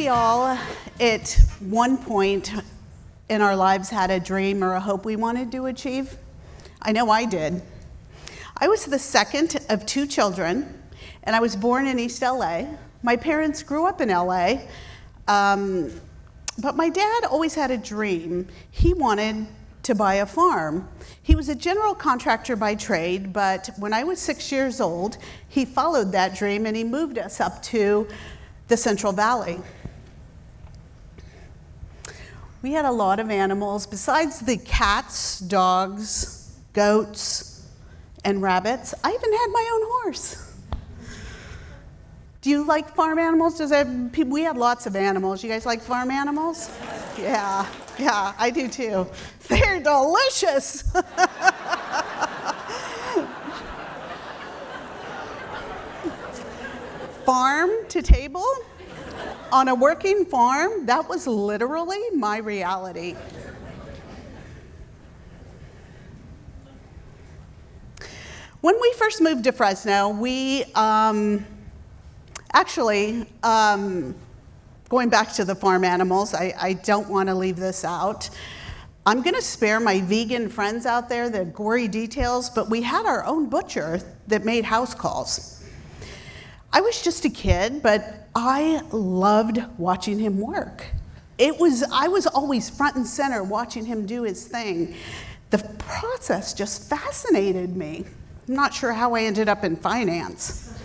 we all, at one point in our lives, had a dream or a hope we wanted to achieve? I know I did. I was the second of two children, and I was born in East LA. My parents grew up in LA, but my dad always had a dream. He wanted to buy a farm. He was a general contractor by trade, but when I was 6 years old, he followed that dream and he moved us up to the Central Valley. We had a lot of animals. Besides the cats, dogs, goats, and rabbits, I even had my own horse. Do you like farm animals? We had lots of animals. You guys like farm animals? Yeah, I do too. They're delicious. Farm to table on a working farm, that was literally my reality. When we first moved to Fresno, we going back to the farm animals, I don't want to leave this out. I'm going to spare my vegan friends out there the gory details, but we had our own butcher that made house calls. I was just a kid, but I loved watching him work. I was always front and center watching him do his thing. The process just fascinated me. I'm not sure how I ended up in finance.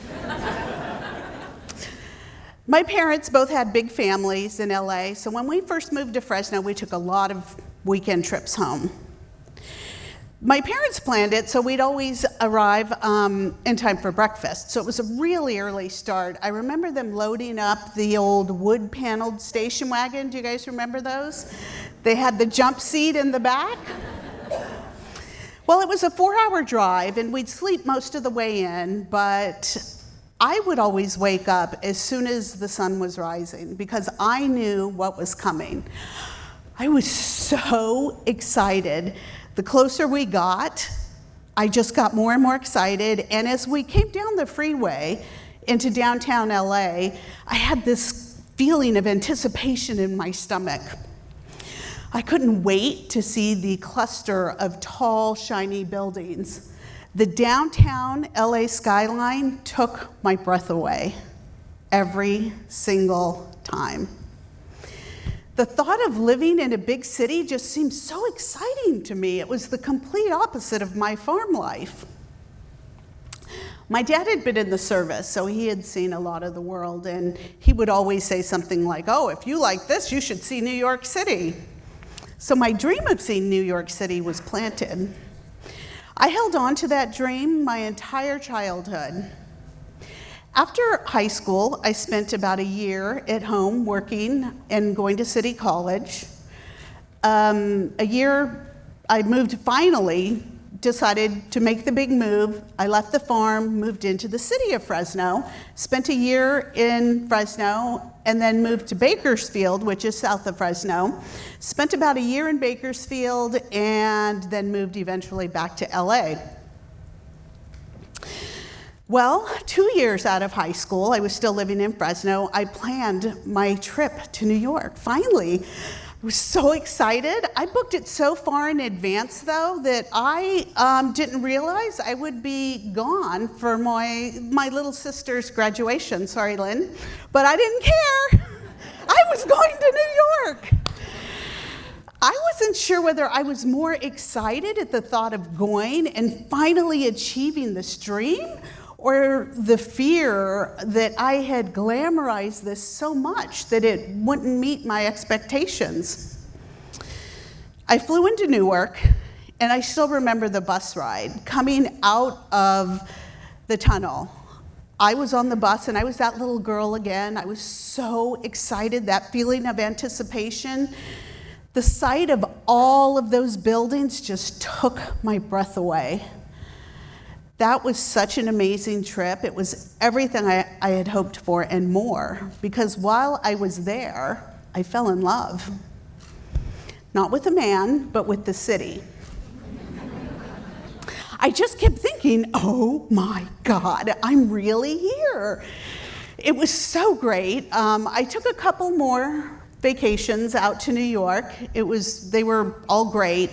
My parents both had big families in LA, so when we first moved to Fresno, we took a lot of weekend trips home. My parents planned it, so we'd always arrive in time for breakfast, so it was a really early start. I remember them loading up the old wood-paneled station wagon. Do you guys remember those? They had the jump seat in the back. Well, it was a 4-hour drive, and we'd sleep most of the way in, but I would always wake up as soon as the sun was rising because I knew what was coming. I was so excited. The closer we got, I just got more and more excited, and as we came down the freeway into downtown LA, I had this feeling of anticipation in my stomach. I couldn't wait to see the cluster of tall, shiny buildings. The downtown LA skyline took my breath away every single time. The thought of living in a big city just seemed so exciting to me. It was the complete opposite of my farm life. My dad had been in the service, so he had seen a lot of the world, and he would always say something like, "Oh, if you like this, you should see New York City." So my dream of seeing New York City was planted. I held on to that dream my entire childhood. After high school, I spent about a year at home working and going to City College. A year, I finally decided to make the big move. I left the farm, moved into the city of Fresno, spent a year in Fresno, and then moved to Bakersfield, which is south of Fresno. Spent about a year in Bakersfield, and then moved eventually back to LA. Well, 2 years out of high school, I was still living in Fresno, I planned my trip to New York. Finally, I was so excited. I booked it so far in advance, though, that I didn't realize I would be gone for my little sister's graduation. Sorry, Lynn. But I didn't care. I was going to New York. I wasn't sure whether I was more excited at the thought of going and finally achieving this dream, or the fear that I had glamorized this so much that it wouldn't meet my expectations. I flew into Newark, and I still remember the bus ride. Coming out of the tunnel, I was on the bus, and I was that little girl again. I was so excited, that feeling of anticipation. The sight of all of those buildings just took my breath away. That was such an amazing trip. It was everything I had hoped for and more, because while I was there, I fell in love. Not with a man, but with the city. I just kept thinking, oh my God, I'm really here. It was so great. I took a couple more vacations out to New York. They were all great.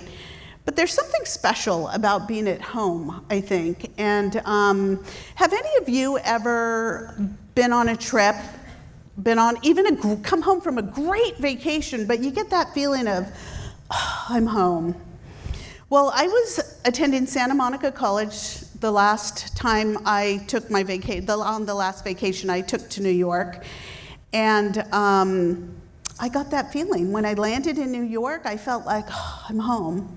But there's something special about being at home, I think. And have any of you ever been on a trip, come home from a great vacation, but you get that feeling of, oh, I'm home. Well, I was attending Santa Monica College the last time I took my on the last vacation I took to New York. And I got that feeling. When I landed in New York, I felt like, oh, I'm home.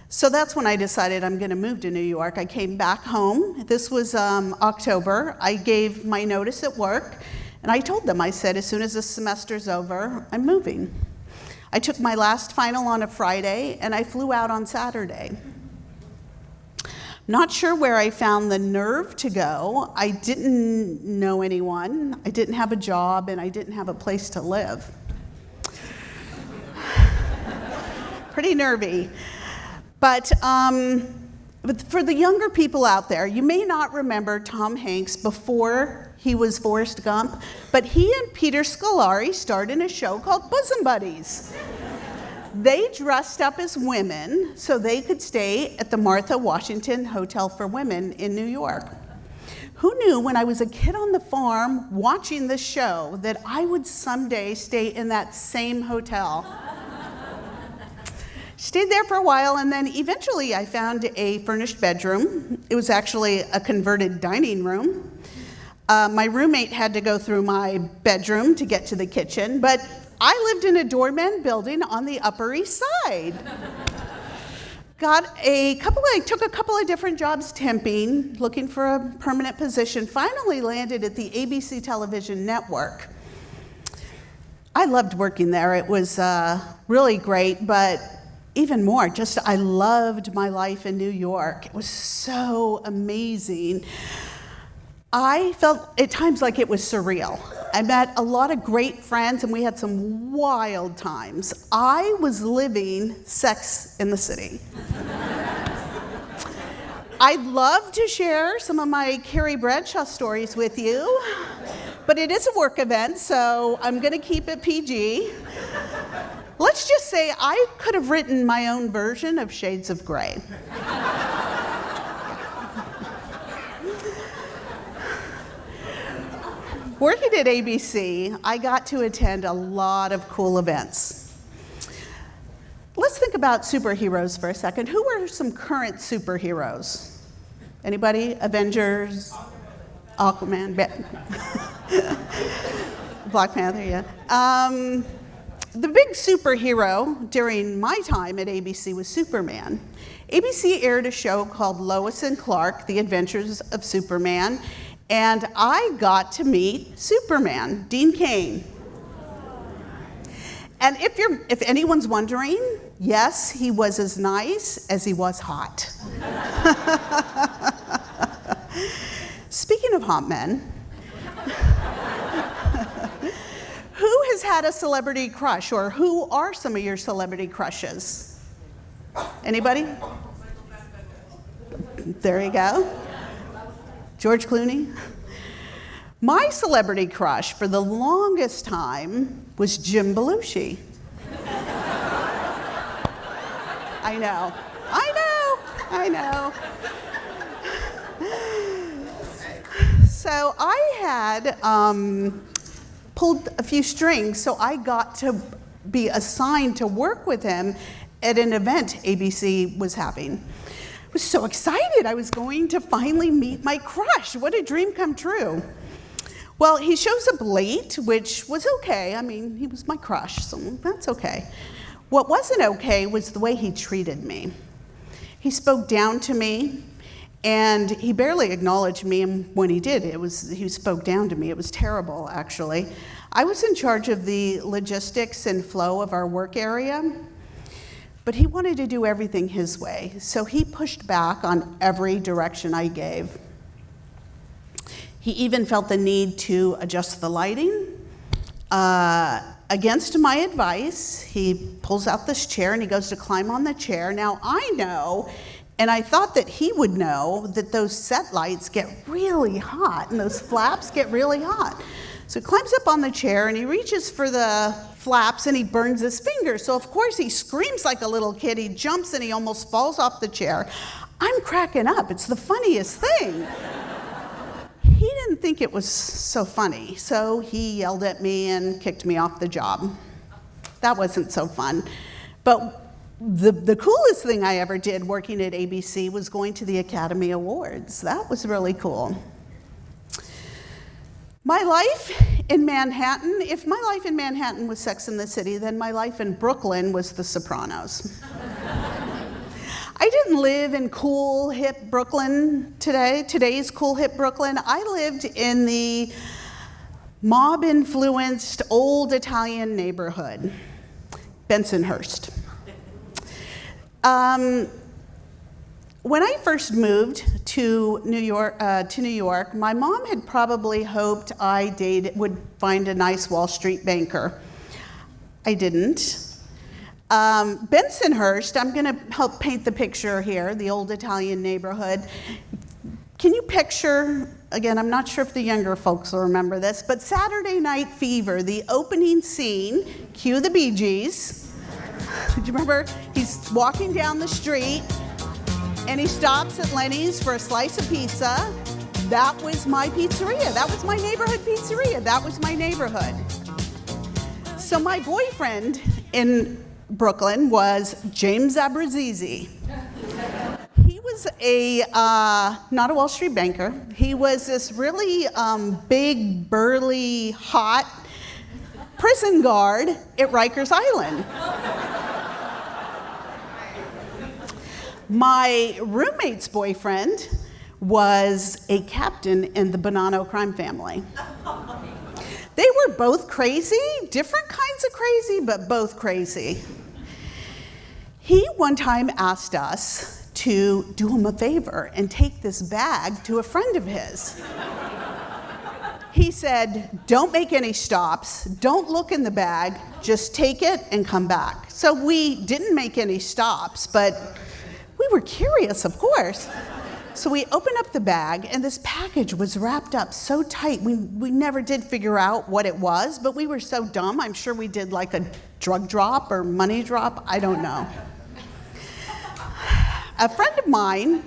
So that's when I decided I'm going to move to New York. I came back home. This was October. I gave my notice at work, and I told them, I said, as soon as this semester's over, I'm moving. I took my last final on a Friday, and I flew out on Saturday. Not sure where I found the nerve to go. I didn't know anyone. I didn't have a job, and I didn't have a place to live. Pretty nervy. But for the younger people out there, you may not remember Tom Hanks before he was Forrest Gump, but he and Peter Scolari starred in a show called Bosom Buddies. They dressed up as women so they could stay at the Martha Washington Hotel for Women in New York. Who knew when I was a kid on the farm watching this show that I would someday stay in that same hotel? Stayed there for a while, and then eventually I found a furnished bedroom. It was actually a converted dining room. My roommate had to go through my bedroom to get to the kitchen, but I lived in a doorman building on the Upper East Side. I took a couple of different jobs temping, looking for a permanent position, finally landed at the ABC television network. I loved working there. It was really great, but even more, I loved my life in New York. It was so amazing. I felt at times like it was surreal. I met a lot of great friends, and we had some wild times. I was living Sex in the City. I'd love to share some of my Carrie Bradshaw stories with you, but it is a work event, so I'm going to keep it PG. Let's just say I could have written my own version of Shades of Grey. Working at ABC, I got to attend a lot of cool events. Let's think about superheroes for a second. Who are some current superheroes? Anybody? Avengers? Aquaman? Black Panther, yeah. The big superhero during my time at ABC was Superman. ABC aired a show called Lois and Clark, The Adventures of Superman, and I got to meet Superman, Dean Cain. And if anyone's wondering, yes, he was as nice as he was hot. Speaking of hot men, who has had a celebrity crush, or who are some of your celebrity crushes? Anybody? There you go. George Clooney. My celebrity crush for the longest time was Jim Belushi. I know. So I had pulled a few strings, so I got to be assigned to work with him at an event ABC was having. I was so excited. I was going to finally meet my crush. What a dream come true. Well, he shows up late, which was okay. I mean, he was my crush, so that's okay. What wasn't okay was the way he treated me. He spoke down to me, and he barely acknowledged me, and when he did, he spoke down to me. It was terrible, actually. I was in charge of the logistics and flow of our work area, but he wanted to do everything his way, so he pushed back on every direction I gave. He even felt the need to adjust the lighting. Against my advice, he pulls out this chair and he goes to climb on the chair. Now, I know And I thought that he would know that those set lights get really hot and those flaps get really hot. So he climbs up on the chair and he reaches for the flaps and he burns his finger. So of course he screams like a little kid, he jumps and he almost falls off the chair. I'm cracking up, it's the funniest thing. He didn't think it was so funny, so he yelled at me and kicked me off the job. That wasn't so fun. But the coolest thing I ever did working at ABC was going to the Academy Awards. That was really cool. My life in Manhattan, if my life in Manhattan was Sex and the City, then my life in Brooklyn was The Sopranos. I didn't live in cool, hip Brooklyn today's cool, hip Brooklyn. I lived in the mob-influenced old Italian neighborhood, Bensonhurst. When I first moved to New York, my mom had probably hoped I would find a nice Wall Street banker. I didn't. Bensonhurst, I'm going to help paint the picture here, the old Italian neighborhood. Can you picture, again, I'm not sure if the younger folks will remember this, but Saturday Night Fever, the opening scene, cue the Bee Gees. Do you remember? He's walking down the street and he stops at Lenny's for a slice of pizza. That was my pizzeria. That was my neighborhood pizzeria. That was my neighborhood. So my boyfriend in Brooklyn was James Abrazizi. He was not a Wall Street banker. He was this really big, burly, hot prison guard at Rikers Island. My roommate's boyfriend was a captain in the Bonanno crime family. They were both crazy, different kinds of crazy, but both crazy. He one time asked us to do him a favor and take this bag to a friend of his. He said, don't make any stops, don't look in the bag, just take it and come back. So we didn't make any stops, but we were curious, of course. So we opened up the bag, and this package was wrapped up so tight. We never did figure out what it was, but we were so dumb. I'm sure we did like a drug drop or money drop. I don't know. A friend of mine,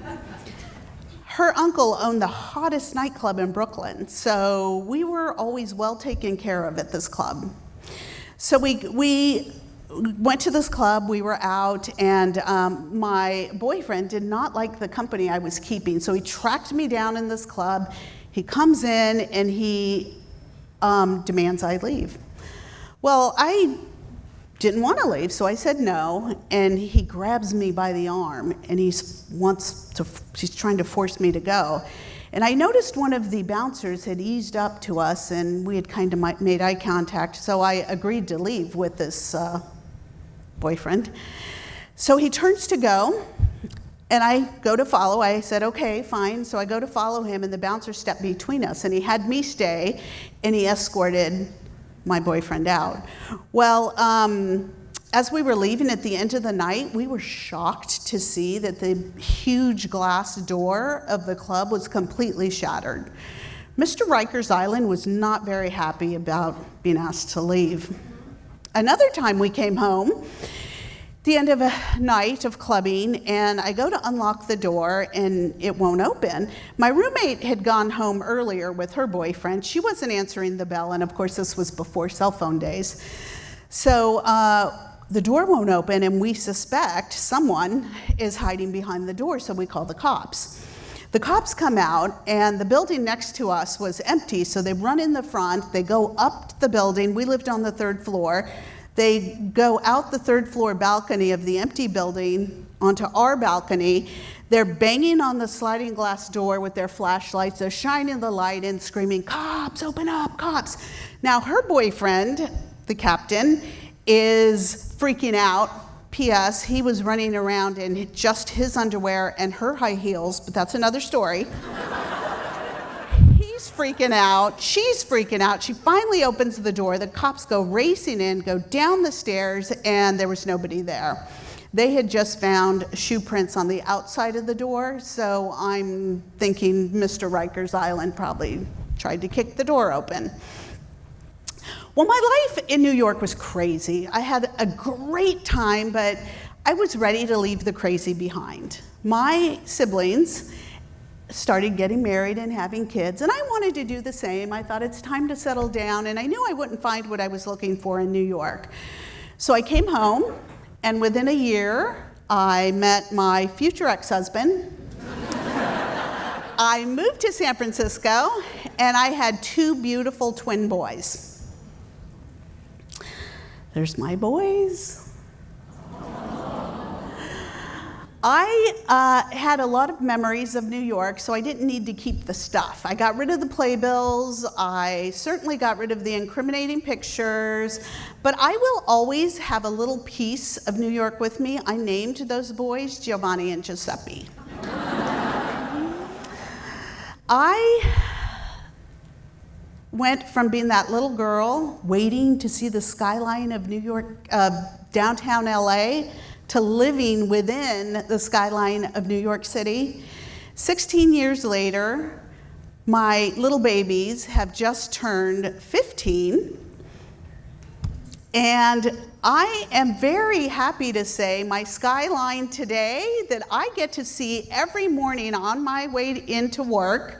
her uncle owned the hottest nightclub in Brooklyn, so we were always well taken care of at this club. So we went to this club, we were out, and my boyfriend did not like the company I was keeping, so he tracked me down in this club. He comes in and he demands I leave. Well, I didn't want to leave, so I said no, and he grabs me by the arm, and he's trying to force me to go. And I noticed one of the bouncers had eased up to us, and we had kind of made eye contact, so I agreed to leave with this boyfriend. So he turns to go, and I go to follow. I said, okay, fine. So I go to follow him, and the bouncer stepped between us, and he had me stay, and he escorted my boyfriend out. Well, as we were leaving at the end of the night, we were shocked to see that the huge glass door of the club was completely shattered. Mr. Rikers Island was not very happy about being asked to leave. Another time we came home, the end of a night of clubbing, and I go to unlock the door and it won't open. My roommate had gone home earlier with her boyfriend. She wasn't answering the bell, and of course this was before cell phone days. So the door won't open, and we suspect someone is hiding behind the door, so we call the cops. The cops come out, and the building next to us was empty, so they run in the front, they go up the building. We lived on the 3rd floor. They go out the 3rd floor balcony of the empty building onto our balcony. They're banging on the sliding glass door with their flashlights. They're shining the light in, screaming, cops, open up, cops. Now, her boyfriend, the captain, is freaking out. P.S. He was running around in just his underwear and her high heels, but that's another story. He's freaking out. She's freaking out. She finally opens the door. The cops go racing in, go down the stairs, and there was nobody there. They had just found shoe prints on the outside of the door, so I'm thinking Mr. Rikers Island probably tried to kick the door open. Well, my life in New York was crazy. I had a great time, but I was ready to leave the crazy behind. My siblings started getting married and having kids, and I wanted to do the same. I thought it's time to settle down, and I knew I wouldn't find what I was looking for in New York. So I came home, and within a year, I met my future ex-husband. I moved to San Francisco, and I had 2 beautiful twin boys. There's my boys. I had a lot of memories of New York, so I didn't need to keep the stuff. I got rid of the playbills. I certainly got rid of the incriminating pictures, but I will always have a little piece of New York with me. I named those boys Giovanni and Giuseppe. I went from being that little girl waiting to see the skyline of New York, downtown LA, to living within the skyline of New York City. 16 years later, my little babies have just turned 15, and I am very happy to say my skyline today that I get to see every morning on my way into work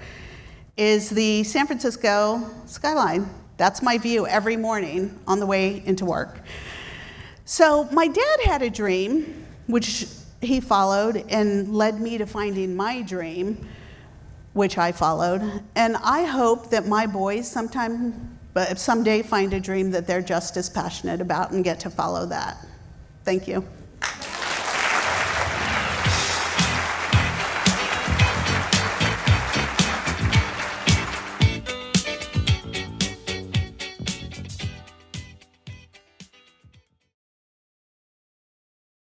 is the San Francisco skyline. That's my view every morning on the way into work. So my dad had a dream, which he followed and led me to finding my dream, which I followed. And I hope that my boys someday find a dream that they're just as passionate about and get to follow that. Thank you.